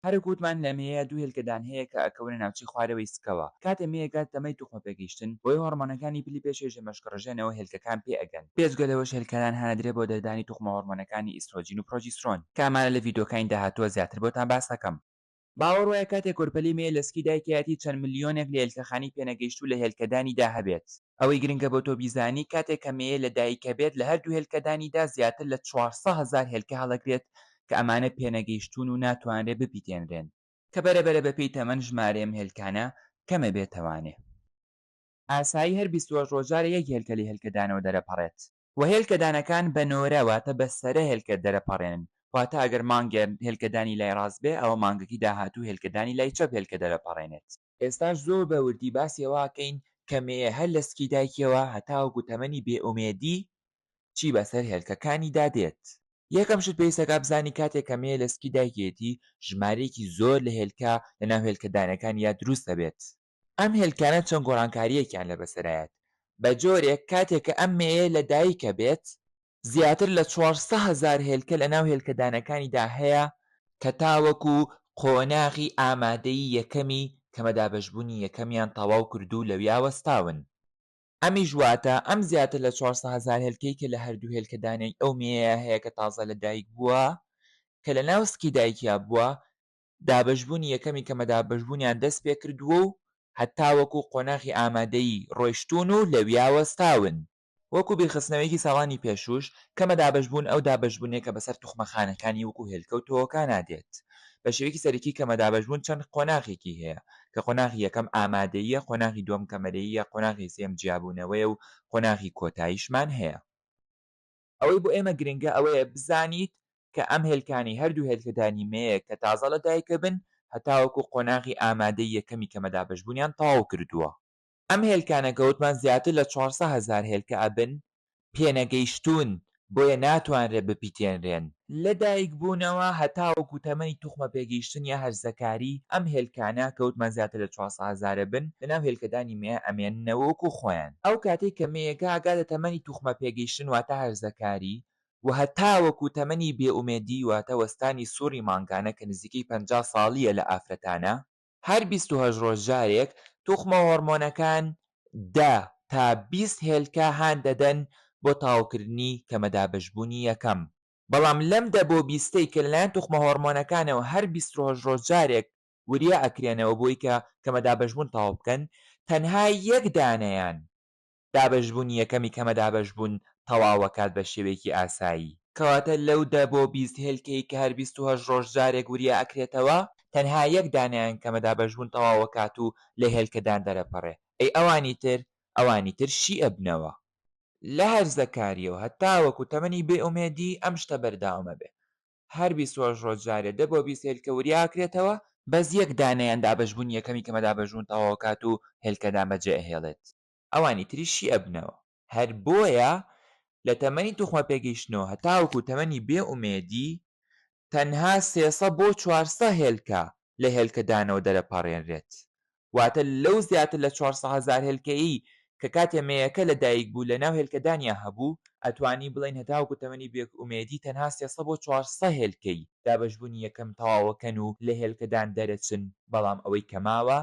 هەرە گوتمان لە مێیە دوو هێلکەدان هەیە کە ئەکەونە ناوچی خوارەوەی سکەوە. کاتە مێیەگات دەمەی توخمە پێگەیشتن بۆی هۆرمۆنەکانی پلی پێشێژە مەشکڕژێنەوە هێلکەکان پێ ئەگەن. پێشگە لەوەش هێلکەدان هەنەدرێ بۆ دەردانی توخمە هۆرمۆنەکانی ئیسترۆجین و پرۆجیسترۆن کە ئەمانە لە ڤیدۆکانی داهاتووە زیاتر بۆتان باس دەکەم. باوەڕ وایە کاتێک کۆرپەلی مێ لە سکی دایکایەتی چەند ملیۆنێک لە هێلکەخانی پێنەگەیشتوو لە هێلکەدانیدا هەبێت. ئەوەی گرنگە بۆ تۆ بیزانی کاتێک کە مێیە لە دایکە بێت لە هەردوو هێلکەدانیدا زیاتر لە 400,000 هێلکە هەڵەگرێت کە ئەمانە پێنەگەیشتوون و ناتوانرێ بپیتێنرێن کە بەرەبەرە بەپێی تەمەن ژمارەیەم هێلکانە کەمە بێتەوانێ. ئاسایی هەر 28 ڕۆژارە یەک هێلکە لە هێلکەدانەوە دەرەپەڕێت و هێلکەدانەکان بە نۆرە واتە بەسەرە هێلکە دەرەپەڕێنن. واتە ئەگەر مانگێ هێلکەدانی لای ڕاست بێ ئەوە مانگەکی داهاتوو هێلکەدانی لای چەپ هێلکە دەرەپەڕێنێت. ئێستاش زۆر بە وردی باسیەوەکەین کە مێیە هەر لە سکی دایکیەوە هەتاوەکو تەمەنی بێئومێدی چی بەسەر هێلکەکانیدا دێت. یەکەم شت پێویستە بزانی کاتێک کە مێیە لە سکی دایکێتی ژمارەیەکی زۆر لە هێلکە لەناو هێلکەدانەکان یا دروست دەبێت. ئەم هێلکانە چەند گۆڕانکاریەکیان لە بەسەرایەت بە جۆرێک کاتێک کە ئەم مێیە لە دایکە بێت زیاتر لە 400,000 هێلکە لەناو هێلکەدانەکانیدا هەیە کە تاوەکو قۆناغی ئامادەیی یەکەمی کە مەدابەشبوونی یەکەمیان تەواو کردوو لەویا وەستاون. ئەمیش واتە ئەم زیاتر لە 400,000 هێلکەی کە لە هەردوو هێلکەدانەی ئەو مێیە هەیە کە تازە لە دایک بووە کە لە ناو سکی دایکیا بووە دابەشبوونی یەکەمی کە مەدابەشبوونیان دەست پێ کردووە و هەتاوەکو قۆناغی ئامادەیی ڕۆیشتون و لەویا وەستاون. وەکو بیرخستنەوەیەکی ساڵانی پێشوش کە مەدابەشبوون ئەو دابەشبوونێک کە بەسەر توخمەخانەکانی وەکو هێلکە و تۆوەکان نادێت. بە شێوەیەکی سەرەکی کە مەدابەشبوون چەند قۆناغێکی هەیە کە قۆناغی یەکەم ئامادەییە، قۆناغی دووەم کەمەرەییە، قۆناغی سێم جیابوونەوەیە و قۆناغی کۆتاییشمان هەیە. ئەوەی بۆ ئێمە گرنگە ئەوەیە بزانیت کە ئەم هێلکانی هەردوو هێلکەدانی مەیە کە تازە لە دایکە بن هەتاوەکو قۆناغی ئامادەی یەکەمی کە مەدابەشبوونیان تەواو کردووە. ئەم هێلکانە کەوتمان زیاتر لە 400,000 هێلکە ئەبن پێنەگەیشتوون بۆیە ناتوانرێ بپیتێنرێن. لە دایکبوونەوە هەتاوەکو تەمەنی توخمە پێگەیشتن یا هەرزەکاری ئەم هێلکانە کەوتمان زیاتر لە 400,000 بن لەناو هێلکەدانی مێ ئەمێننەوەکو خۆیان. ئەو کاتێک کە مێیەکە ئاگا لە تەمەنی توخمە پێگەیشتن واتە هەرزەکاری و هەتاوەکو تەمەنی بێئومێدی واتە وەستانی سووری مانگانە کە نزیکەی 50 ساڵیە لە ئافرەتانە هەر 28 ڕۆژجارێک توخمە هۆرمۆنەکان 10 تا 20 هێلکە هان دەدەن بۆ تاوکردنی کە مەدابەشبوونی یەکەم. بەڵام لەم دە بۆ بیستەی کە لەلایەن توخمە هۆرمۆنەکانەوە هەر 20 ڕۆژجارێک وریا ئەکرێنەوە بۆی کە مەدابەشبوون تەواو بکەن تەنها یەک دانەیان دابەشبوونی یەکەمی کە مەدابەشبوون تەواوەکات بە شێوەیەکی ئاسایی. کەواتە لەو دە بۆ 20 هێلکەی کە هەر 28 ڕۆژجارێک وریا ئەکرێتەوە تەنها یەک دانیان کە مەدابەشبوون تەواوەکات و لە هێلکەدان دەرەپەڕێ. ئەی ئەوانی تر شی ئەبنەوە. لە هەرزەکاریەوە هەتاوەکو تەمەنی بێئومێدی ئەم شتە بەرداوامە بێ. هەر 28 ڕۆژجارێ دە بۆ 20 هێلکە وریاکرێتەوە بەس یەک دانەیان دابەشبوون یەکەمی کە مەدابەشبوون تەواوەکات و هێلکەدان بەجێ ئەهێڵێت. ئەوانی تریشی ئەبنەوە. هەر بۆیە لە تەمەنی توخمە پێگەیشتنەوە هەتاوەکو تەمەنی بێئومێدی تەنها 300 بۆ 400 هێلکە لە هێلکەدانەوە دەرەپەڕێنرێت. واتە لەو زیاتر لە 400,000 هێلکەیی کە کاتێ مێیەکە لە دایک بوو لە ناو هێلکەدانیا هەبوو ئەتوانی بڵین هەتاوەکو تەمەنی بێئومێدی تەنها 300 بۆ 400 هێلکەی دابەشبوونی یەکەم تەواوەکەن و لە هێلکەدان دەرەچن. بەڵام ئەوەی کەماوە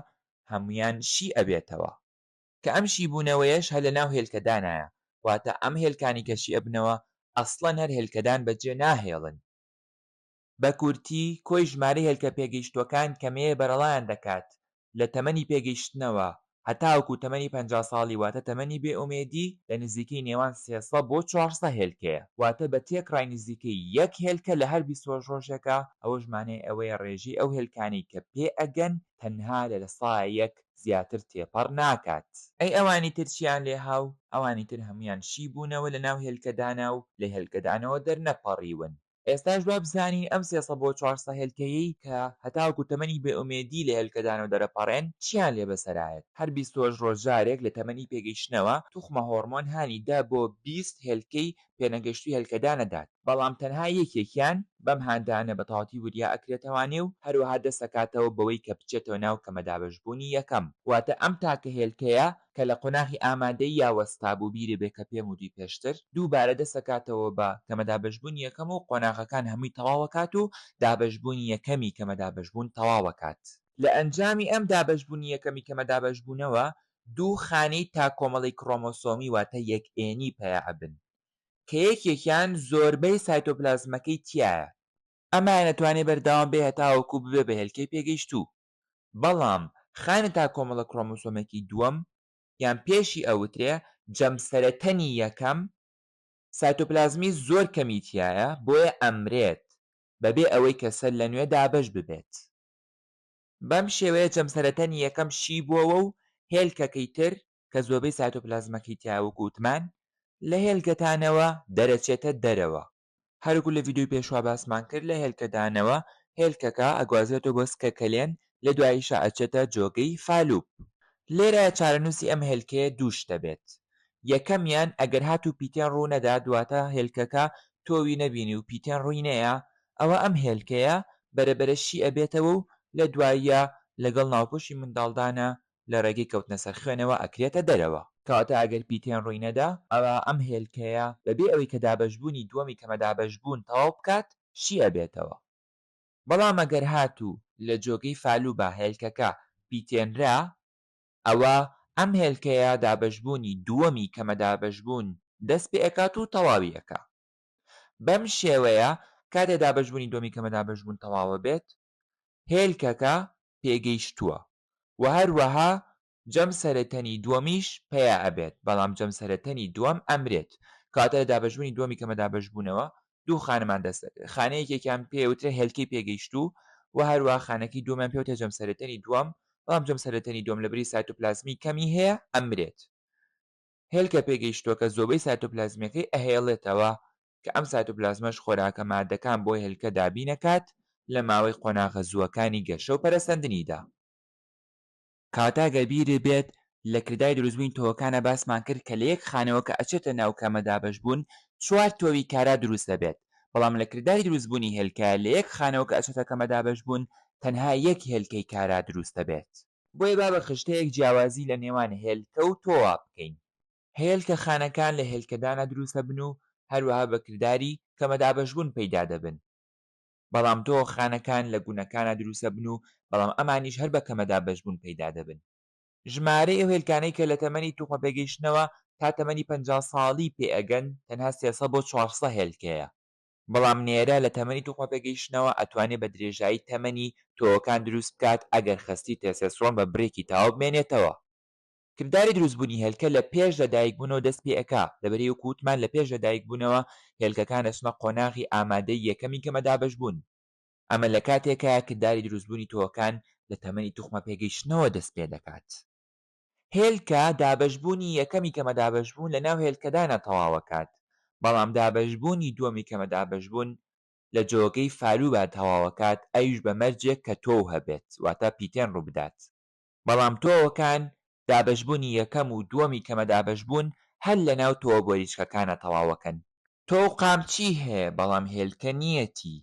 هەمویان شی ئەبێتەوە کە ئەم شیبوونەوەیەش هەر لە ناو هێلکەدانایە. واتە ئەم هێلکانی کە شی ئەبنەوە ئەسڵەن هەر هێلکەدان بەجێ ناهێڵن. بە کورتی کۆی ژمارەی هێلکە پێگەیشتووەکان کە مێیە بەرەڵایان دەکات لە تەمەنی پێگەیشتنەوە هەتاوەکو تەمەنی 50 ساڵی واتە تەمەنی بێئومێدی لە نزیکەی نێوان 300 بۆ 400 هێلکەیە. واتە بە تێکڕای نزیکەی یەک هێلکە لە هەر 20 ڕۆژێکە. ئەوە ژمانەیە ئەوەیە ڕێژەی ئەو هێلکانەی کە پێ ئەگەن تەنها لە سایەک زیاتر تێپەڕ ناکات. ئەی ئەوانی تر چیان لێ هاو؟ ئەوانی تر هەمویان شی بوونەوە لە ناو هێلکەدانا و لە هێلکەدانەوە دەرنەپەڕیون. ئێستاش با بزانین ئەم 300 بۆ 400 هێلکەیەی کە هەتاوەکو تەمەنی بێئومێدی لە هێلکەدانەوە دەرەپەڕێن چیان لێ بەسەرایەت؟ هەر 28 ڕۆژجارێک لە تەمەنی پێگەیشتنەوە توخمە هۆرمۆن هانی 10 بۆ 20 هێلکەی پێنەگەشتووی هێلکەدانەدات بەڵام تەنها یەکێکیان بەم هاندانە بەتەواوەتی وریا ئەکرێتەوانێ و هەروەها دەسەکاتەوە بەوەی کە بچێتەوە ناو کەمەدابەشبوونی یەکەم واتە ئەم تاکە هێلکەیە کە لە قۆناغی ئامادەی یا وەستابوو بیرێ بێ کە پێم وتی پێشتر دووبارە دەسەکاتەوە بە کەمەدابەشبوونی یەکەم و قۆناغەکان هەمووی تەواوەکات و دابەشبوونی یەکەمی کەمەدابەشبوون تەواوەکات لە ئەنجامی ئەم دابەشبوونی یەکەمی کەمەدابەشبوونەوە دوو خانەی تاکۆمەڵی کڕۆمۆسۆمی واتە یەکئێنی پەیە ئەبن کە یەکێکیان زۆربەی سایتۆپلازمەکەی تایە ئەمایان دەتوانێت بەردەوام بێ هەتاوەکو ببێ بە هێلکەی پێگەیشتوو بەڵام خانە تاکۆمەڵە کڕۆمۆسۆمێکی دووەم یان پێشی ئەوترێ جەمسەرەتەنی یەکەم سایتۆپلازمی زۆر کەمی تایە بۆیە ئەمرێت بەبێ ئەوەی کە سەر لە نوێ دابەش ببێت بەم شێوەیە جەمسەرەتەنی یەکەم شی بووەوە و هێلکەکەی تر کە زۆربەی سایتۆپلازمەکەی تیاوەکو وتمان لە هێلکەتانەوە دەرەچێتە دەرەوە هەرگوو لە ڤیدیۆی پێشوا باسمان کرد لە هێلکەدانەوە هێلکەکە ئەگوازرێتەوە بۆ سکەکەلێن لە دواییشە ئەچێتە جۆگەی فالوپ لێرە چارەنووسی ئەم هێلکەیە دووش دەبێت یەکەمیان ئەگەر هاتوو پیتێن ڕوو نەدا دواتە هێلکەکە تۆوی نەبینی و پیتێن ڕووی نەیە ئەوە ئەم هێلکەیە بەرەبەرەشی ئەبێتەوە و لە دواییە لەگەڵ ناوپۆشی منداڵدانە لە ڕێگەی کەوتنە سەر خوێنەوە ئەکرێتە دەرەوە کەواتە ئەگەر پیتێن ڕووی نەدا ئەوە ئەم هێلکەیە بەبێ ئەوەی کە دابەشبوونی دووەمی کەمەدابەشبوون تەواو بکات شی ئەبێتەوە بەڵام ئەگەر هاتوو لە جۆگەی فالوبە هێلکەکە پیتێنرا ئەوە ئەم هێلکەیە دابەشبوونی دووەمی کەمەدابەشبوون دەست پێ ئەکات و تەواوی ئەکا بەم شێوەیە کاتێ دابەشبوونی دووەمی کەمەدابەشبوون تەواوە بێت هێلکەکە پێگەیشتووە و هەروەها جەمسەرەتەنی دووەمیش پێیە ئەبێت بەڵام جەمسەرەتەنی دووەم ئەمرێت کاتە لە دابەشبوونی دووەمی کەمەدابەشبوونەوە دوو خانەمان دەست خانەیەکێکیان پێوترێ هێلکەی پێگەیشتوو و هەروەها خانەکەی دووەمیان پێوتە جەمسەرەتەنی دووەم بەڵام جەمسەرەتەنی دووەم لەبەری سایتۆپلازمی کەمی هەیە ئەمرێت هێلکە پێگەیشتووە کە زۆربەی سایتۆپلازمیەکەی ئەهێڵێتەوە کە ئەم سایتۆپلازمەش خۆراکە مادەکان بۆ هێلکە دابین ئەکات لە ماوەی قۆناغە زووەکانی گەشە و پەرەسەندنیدا کاتە گەر بیرێ بێت لە کردای دروستبوونی تۆوەکانە باسمان کرد کە لە یەک خانەوە کە ئەچێتە ناو کەمەدابەشبوون 4 تۆوی کارا دروست دەبێت بەڵام لە کردای دروستبوونی هێلکە لە یەک خانەوە کە ئەچێتە کەمەدابەشبوون تەنها یەک هێلکەی کارا دروست دەبێت بۆیە با بە خشتەیەک جیاوازی لە نێوان هێلکە و تۆوە بکەین هێلکە خانەکان لە هێلکەدانە دروست دەبن و هەروەها بەکرداری کەمەدابەشبوون پەیدا دەبن بەڵام تۆ خانەکان لە گونەکانە دروست دەبن و بەڵام ئەمانیش هەر بە کەمەدابەشبوون پەیدا دەبن ژمارەی ئەو هێلکانەی کە لە تەمەنی توخمە پێگەیشتنەوە تا تەمەنی 50 ساڵی پێئەگەن تەنها 300 بۆ 400 هێلکەیە بەڵام نێرە لە تەمەنی توخمە پێگەیشتنەوە ئەتوانێت بە درێژایی تەمەنی تۆوەکان دروست بکات ئەگەر خستی تێسێسترۆن بە برێکی تاو بمێنێتەوە کردداری دروستبوونی هێلکە لە پێش لەدایکبوونەوە دەست پێ ئەکا لەبەرەی وەکووتمان لە پێش لەدایکبوونەوە هێلکەکان دەچنە قۆناغی ئامادەی یەکەمی کەمەدابەشبوون ئەمە لە کاتێکە کردداری دروستبوونی تۆوەکان لە تەمەنی توخمە پێگەیشتنەوە دەست پێ دەکات هێلکە دابەشبوونی یەکەمی کەمەدابەشبوون لە ناو هێلکەدانە تەواوەکات بەڵام دابەشبوونی دووەمی کەمەدابەشبوون لە جۆگەی فالوبە تەواوەکات ئەویش بە مەرجێک کە تۆو هەبێت واتە پیتێن ڕوو بدات بەڵام تۆوەکان دابەشبوونی یەکەم و دووەمی کەمەدابەشبوون هەر لە ناو تۆوە گۆریچکەکانە تەواوەکەن تۆ قامچی هەیە بەڵام هێلکە نیەتی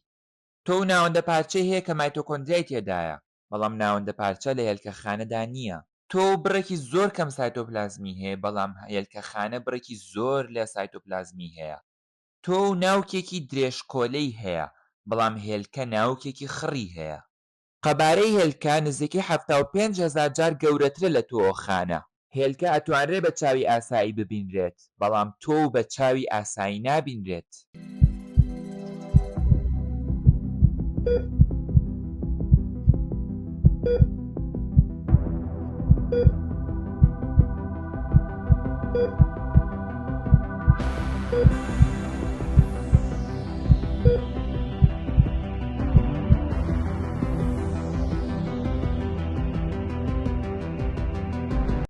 تۆ ناوەندە پارچەی هەیە کە مایتۆکۆندریای تێدایە بەڵام ناوەندە پارچە لە هێلکەخانەدا نییە تۆ بڕێکی زۆر کەم سایتۆپلازمی هەیە بەڵام هێلکەخانە بڕێکی زۆر لە سایتۆپلازمی هەیە تۆ ناوکێکی درێژکۆلەی هەیە بەڵام هێلکە ناوکێکی خڕی هەیە قەبارەی هێلکە نزیکەی 75,000 جار گەورەترە لە تۆوەخانە هێلکە ئەتوانرێت بە چاوی ئاسایی ببینرێت بەڵام تۆ بە چاوی ئاسایی نابینرێت